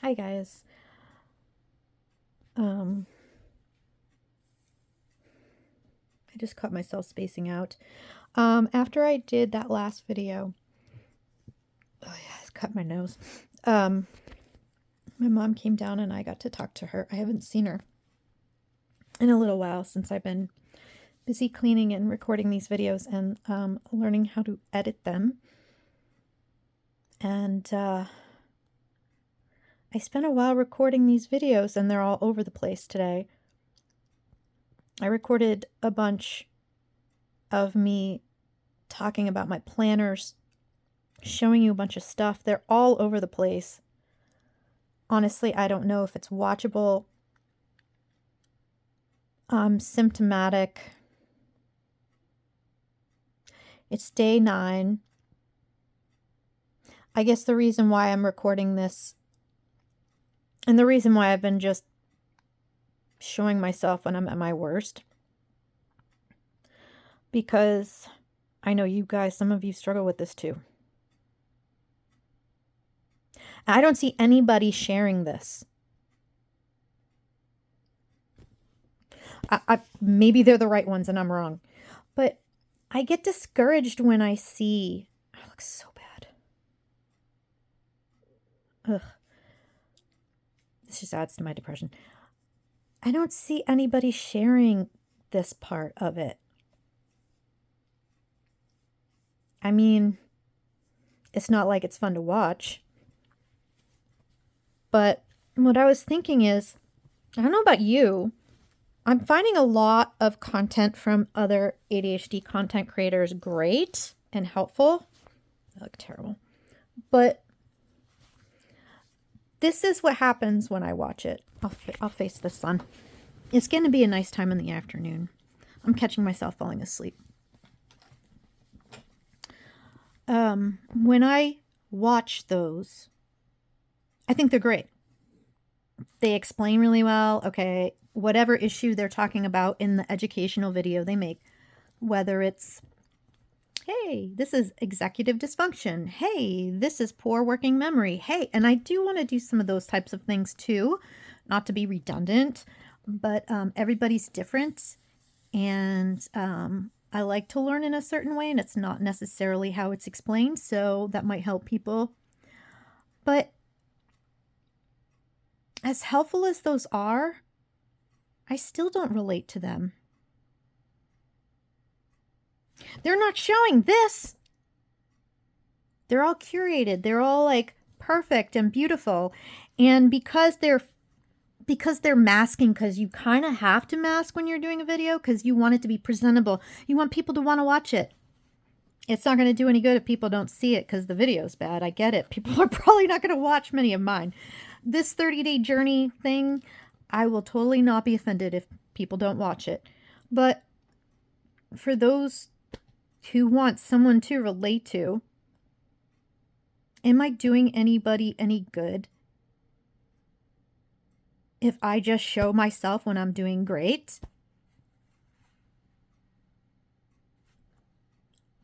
Hi guys. Um, I just caught myself spacing out. After I did that last video, oh yeah, I cut my nose. Um, my mom came down and I got to talk to her. I haven't seen her in a little while since I've been busy cleaning and recording these videos and learning how to edit them. And I spent a while recording these videos and they're all over the place today. I recorded a bunch of me talking about my planners, showing you a bunch of stuff. They're all over the place. Honestly, I don't know if it's watchable. Symptomatic. It's day 9. I guess the reason why I'm recording this and the reason why I've been just showing myself when I'm at my worst, because I know you guys, some of you struggle with this too. I don't see anybody sharing this. Maybe they're the right ones and I'm wrong, but I get discouraged when I see, I look so bad. Ugh. This just adds to my depression. I don't see anybody sharing this part of it. I mean, it's not like it's fun to watch. But what I was thinking is, I don't know about you, I'm finding a lot of content from other ADHD content creators great and helpful. I look terrible. But this is what happens when I watch it. I'll face the sun. It's going to be a nice time in the afternoon. I'm catching myself falling asleep. When I watch those, I think they're great. They explain really well. Okay, whatever issue they're talking about in the educational video they make, whether it's, hey, this is executive dysfunction. Hey, this is poor working memory. Hey, and I do want to do some of those types of things too, not to be redundant, but everybody's different. And I like to learn in a certain way, and it's not necessarily how it's explained, so that might help people. But as helpful as those are, I still don't relate to them. They're not showing this. They're all curated. They're all like perfect and beautiful. And because they're masking, because you kind of have to mask when you're doing a video because you want it to be presentable. You want people to want to watch it. It's not going to do any good if people don't see it because the video's bad. I get it. People are probably not going to watch many of mine. This 30-day journey thing, I will totally not be offended if people don't watch it. But for those who want someone to relate to, am I doing anybody any good if I just show myself when I'm doing great?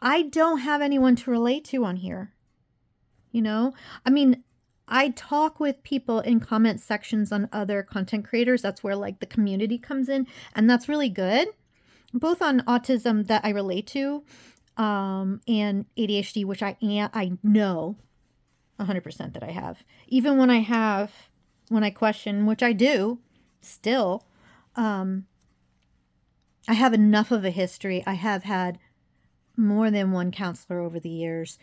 I don't have anyone to relate to on here. You know, I mean, I talk with people in comment sections on other content creators. That's where like the community comes in, and that's really good. Both on autism that I relate to, and ADHD, which I know 100% that I have. Even when I question, which I do still, I have enough of a history. I have had more than one counselor over the years,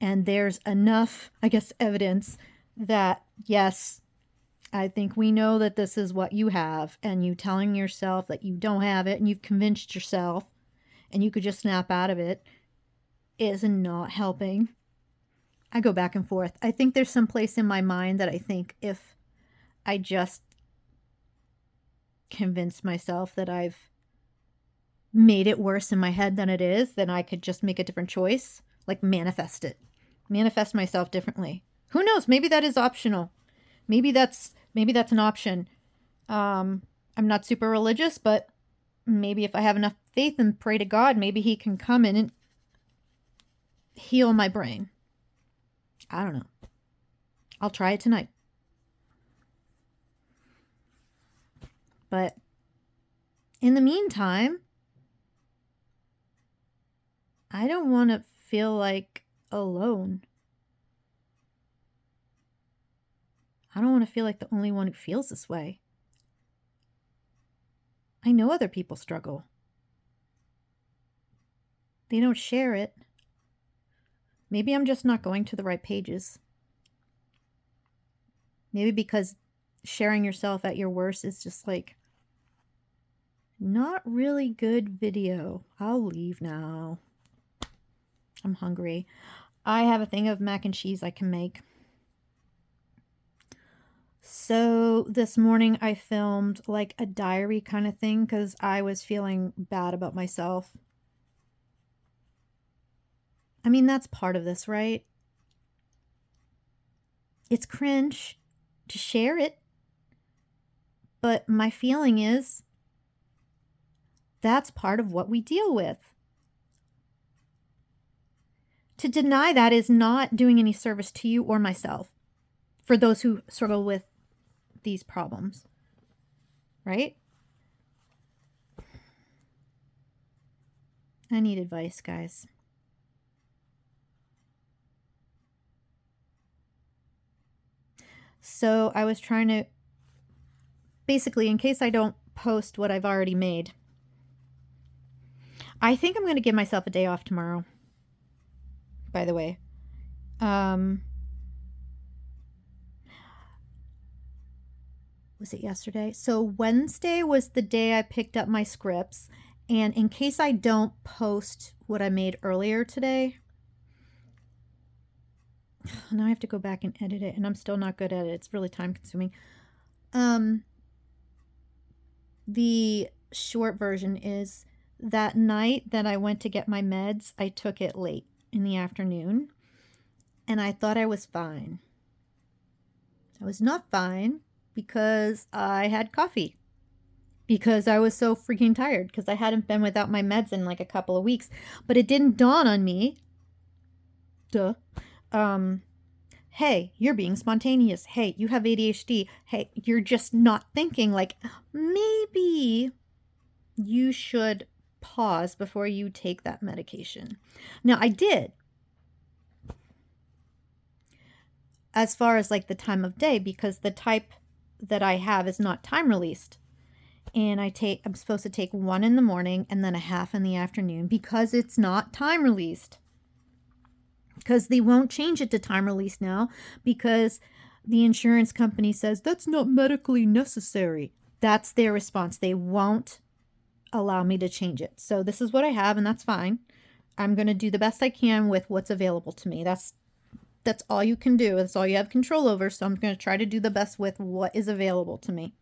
and there's enough, I guess, evidence that, yes, I think we know that this is what you have, and you telling yourself that you don't have it, and you've convinced yourself, and you could just snap out of it, is not helping. I go back and forth. I think there's some place in my mind that I think if I just convince myself that I've made it worse in my head than it is, then I could just make a different choice, like manifest it. Manifest myself differently. Who knows? Maybe that is optional. Maybe that's an option. I'm not super religious, but maybe if I have enough faith and pray to God, maybe he can come in and heal my brain. I don't know. I'll try it tonight. But in the meantime, I don't want to feel like alone. I don't want to feel like the only one who feels this way. I know other people struggle. They don't share it. Maybe I'm just not going to the right pages. Maybe because sharing yourself at your worst is just like not really good video. I'll leave now. I'm hungry. I have a thing of mac and cheese I can make. So this morning I filmed like a diary kind of thing because I was feeling bad about myself. I mean, that's part of this, right? It's cringe to share it. But my feeling is that's part of what we deal with. To deny that is not doing any service to you or myself for those who struggle with these problems, right? I need advice, guys. So I was trying to, basically, in case I don't post what I've already made, I think I'm going to give myself a day off tomorrow, by the way. Was it yesterday? So Wednesday was the day I picked up my scripts. And in case I don't post what I made earlier today, now I have to go back and edit it, and I'm still not good at it. It's really time consuming. The short version is that night that I went to get my meds, I took it late in the afternoon, and I thought I was fine. I was not fine because I had coffee. Because I was so freaking tired because I hadn't been without my meds in like a couple of weeks. But it didn't dawn on me. Hey, you're being spontaneous. Hey, you have ADHD. Hey, you're just not thinking like maybe you should pause before you take that medication. Now, I did. As far as like the time of day, because the type that I have is not time released. And I'm supposed to take one in the morning and then a half in the afternoon because it's not time released. Because they won't change it to time release now because the insurance company says that's not medically necessary. That's their response. They won't allow me to change it. So this is what I have, and that's fine. I'm going to do the best I can with what's available to me. That's all you can do. That's all you have control over. So I'm going to try to do the best with what is available to me.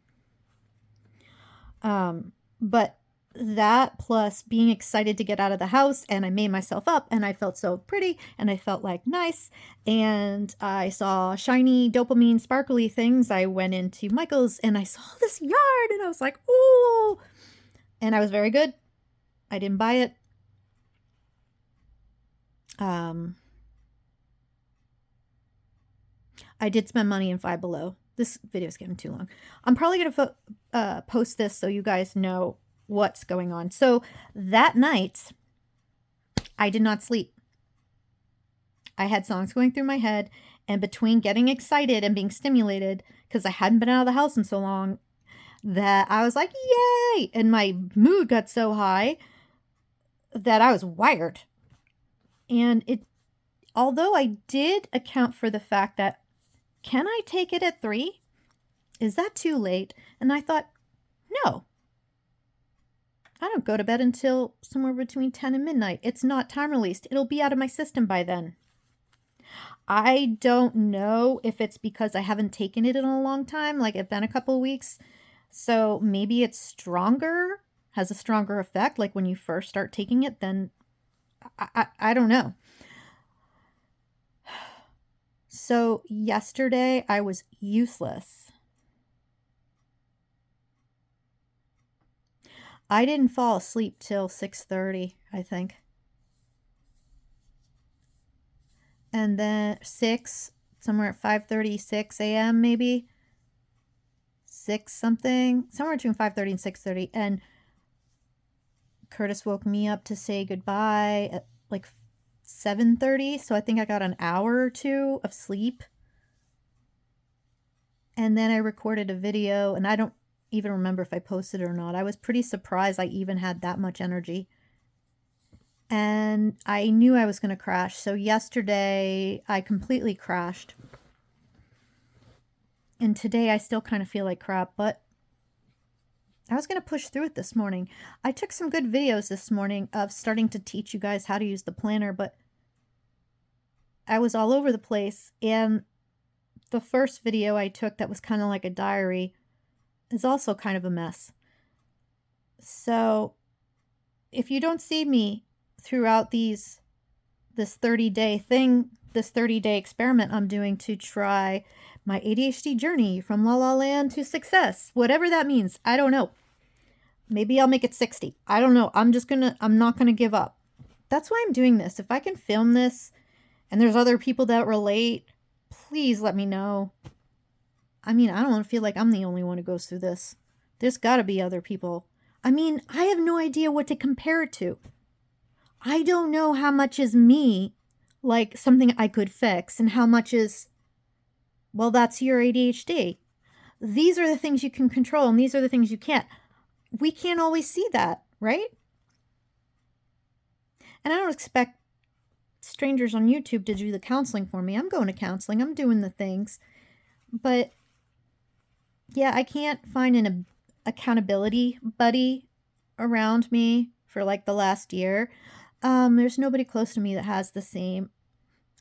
But that plus being excited to get out of the house, and I made myself up and I felt so pretty and I felt like nice, and I saw shiny dopamine sparkly things. I went into Michael's and I saw this yard and I was like, ooh, and I was very good. I didn't buy it. I did spend money in Five Below. This video is getting too long. I'm probably going to post this so you guys know what's going on. So that night, I did not sleep. I had songs going through my head, and between getting excited and being stimulated, because I hadn't been out of the house in so long, that I was like, yay! And my mood got so high that I was wired. And although I did account for the fact that, can I take it at 3? Is that too late? And I thought, no. I don't go to bed until somewhere between 10 and midnight. It's not time released. It'll be out of my system by then. I don't know if it's because I haven't taken it in a long time, like it's been a couple of weeks. So maybe it's stronger, has a stronger effect, like when you first start taking it, then I don't know. So yesterday I was useless. I didn't fall asleep till 6:30, I think. And then 6, somewhere at 5:36 a.m. maybe. 6 something, somewhere between 5:30 and 6:30, and Curtis woke me up to say goodbye at like 7:30, so I think I got an hour or two of sleep. And then I recorded a video, and I don't even remember if I posted it or not. I was pretty surprised I even had that much energy. And I knew I was going to crash. So yesterday I completely crashed. And today I still kind of feel like crap, but I was going to push through it this morning. I took some good videos this morning of starting to teach you guys how to use the planner, but I was all over the place. And the first video I took that was kind of like a diary is also kind of a mess. So if you don't see me throughout this 30-day thing, this 30-day experiment I'm doing to try my ADHD journey from La La Land to success, whatever that means, I don't know. Maybe I'll make it 60. I don't know. I'm not going to give up. That's why I'm doing this. If I can film this and there's other people that relate, please let me know. I mean, I don't want to feel like I'm the only one who goes through this. There's got to be other people. I mean, I have no idea what to compare it to. I don't know how much is me, like something I could fix, and how much is, well, that's your ADHD. These are the things you can control, and these are the things you can't. We can't always see that, right? And I don't expect strangers on YouTube to do the counseling for me. I'm going to counseling. I'm doing the things. But yeah, I can't find an accountability buddy around me for like the last year. There's nobody close to me that has the same.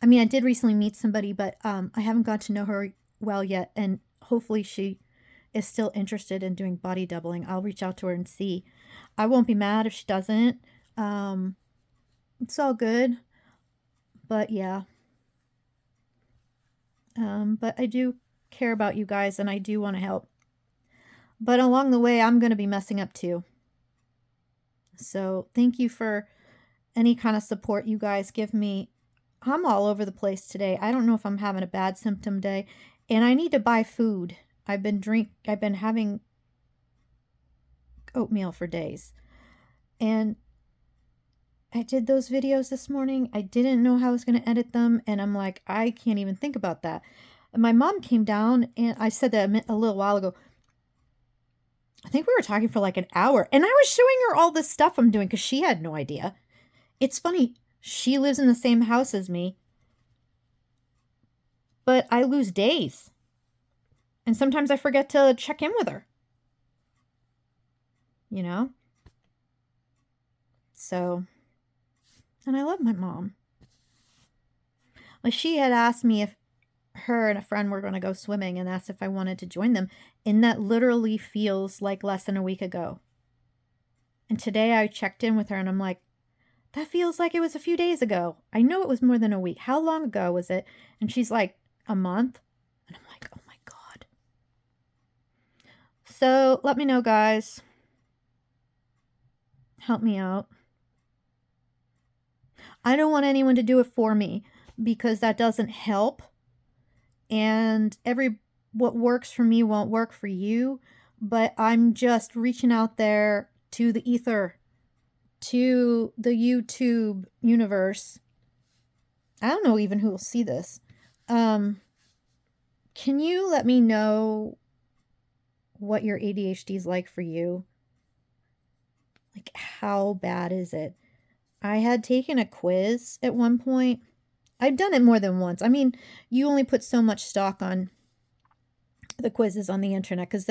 I mean, I did recently meet somebody, but I haven't got to know her well yet. And hopefully she is still interested in doing body doubling. I'll reach out to her and see. I won't be mad if she doesn't. It's all good. But yeah. But I do care about you guys, and I do want to help. But along the way, I'm going to be messing up too. So thank you for any kind of support you guys give me. I'm all over the place today. I don't know if I'm having a bad symptom day, and I need to buy food. I've been having oatmeal for days. And I did those videos this morning. I didn't know how I was going to edit them, and I'm like, I can't even think about that. And my mom came down, and I said that a little while ago. I think we were talking for like an hour, and I was showing her all this stuff I'm doing because she had no idea. It's funny. She lives in the same house as me, but I lose days. And sometimes I forget to check in with her. You know? So, and I love my mom. Like, she had asked me if her and a friend were going to go swimming and asked if I wanted to join them. And that literally feels like less than a week ago. And today I checked in with her and I'm like, that feels like it was a few days ago. I know it was more than a week. How long ago was it? And she's like, a month. And I'm like, oh my God. So let me know, guys. Help me out. I don't want anyone to do it for me because that doesn't help. And what works for me won't work for you. But I'm just reaching out there to the ether, to the YouTube universe. I don't know even who will see this. Can you let me know what your ADHD is like for you? Like, how bad is it? I had taken a quiz at one point. I've done it more than once. I mean, you only put so much stock on the quizzes on the internet because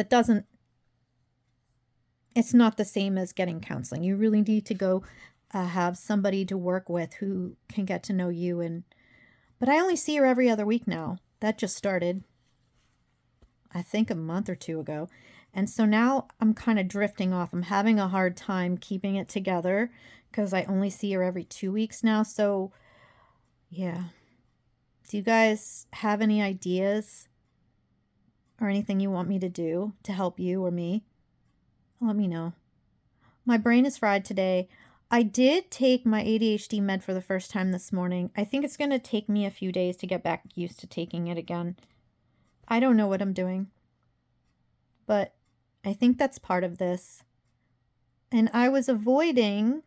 it's not the same as getting counseling. You really need to go have somebody to work with who can get to know you. But I only see her every other week now. That just started, I think, a month or two ago. And so now I'm kind of drifting off. I'm having a hard time keeping it together because I only see her every 2 weeks now. So, yeah. Do you guys have any ideas or anything you want me to do to help you or me? Let me know. My brain is fried today. I did take my ADHD med for the first time this morning. I think it's going to take me a few days to get back used to taking it again. I don't know what I'm doing. but I think that's part of this. And I was avoiding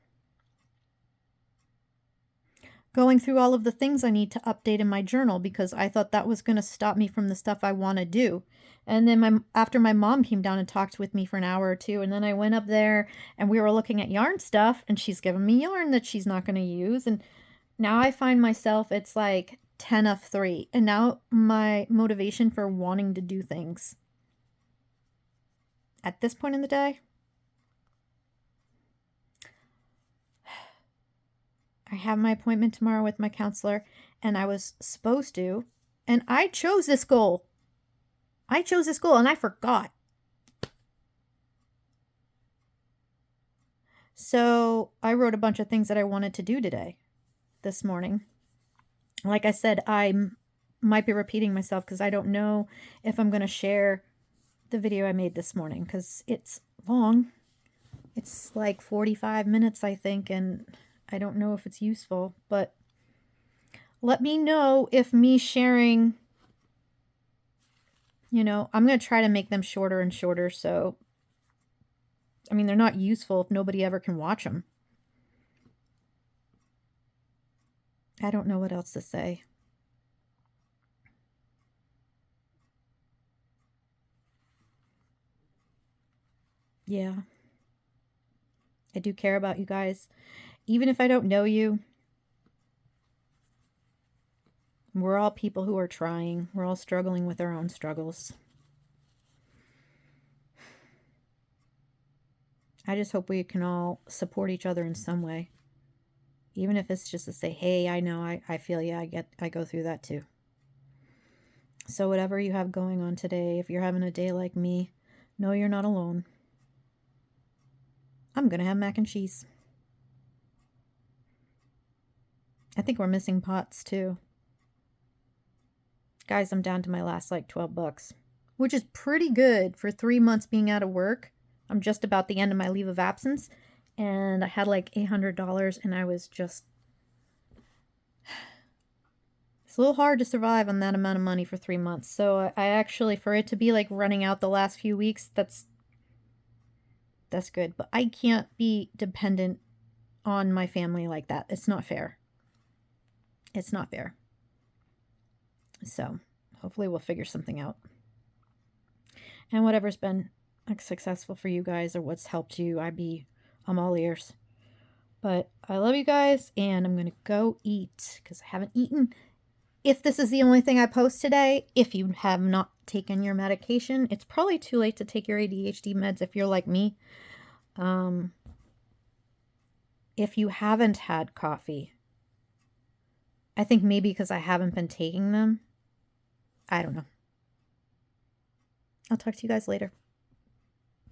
going through all of the things I need to update in my journal because I thought that was going to stop me from the stuff I want to do. And then after my mom came down and talked with me for an hour or two, and then I went up there and we were looking at yarn stuff, and she's giving me yarn that she's not going to use. And now I find myself, it's like 10 of 3. And now my motivation for wanting to do things at this point in the day, I have my appointment tomorrow with my counselor, and I was supposed to, and I chose this goal. And I forgot. So I wrote a bunch of things that I wanted to do today, this morning. Like I said, I might be repeating myself because I don't know if I'm going to share the video I made this morning because it's long. It's like 45 minutes, I think, and I don't know if it's useful, but let me know if me sharing, I'm going to try to make them shorter and shorter. So, I mean, they're not useful if nobody ever can watch them. I don't know what else to say. Yeah. I do care about you guys. Even if I don't know you, we're all people who are trying. We're all struggling with our own struggles. I just hope we can all support each other in some way. Even if it's just to say, hey, I know, I feel you. I go through that too. So whatever you have going on today, if you're having a day like me, know you're not alone. I'm going to have mac and cheese. I think we're missing pots too. Guys, I'm down to my last like $12, which is pretty good for 3 months being out of work. I'm just about the end of my leave of absence, and I had like $800, and I was just... It's a little hard to survive on that amount of money for 3 months. So I actually, for it to be like running out the last few weeks, that's good. But I can't be dependent on my family like that. It's not fair. It's not fair. So hopefully we'll figure something out. And whatever's been successful for you guys or what's helped you, I'm all ears. But I love you guys, and I'm going to go eat because I haven't eaten. If this is the only thing I post today, if you have not taken your medication, it's probably too late to take your ADHD meds if you're like me. If you haven't had coffee, I think maybe because I haven't been taking them. I don't know. I'll talk to you guys later.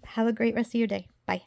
Have a great rest of your day. Bye.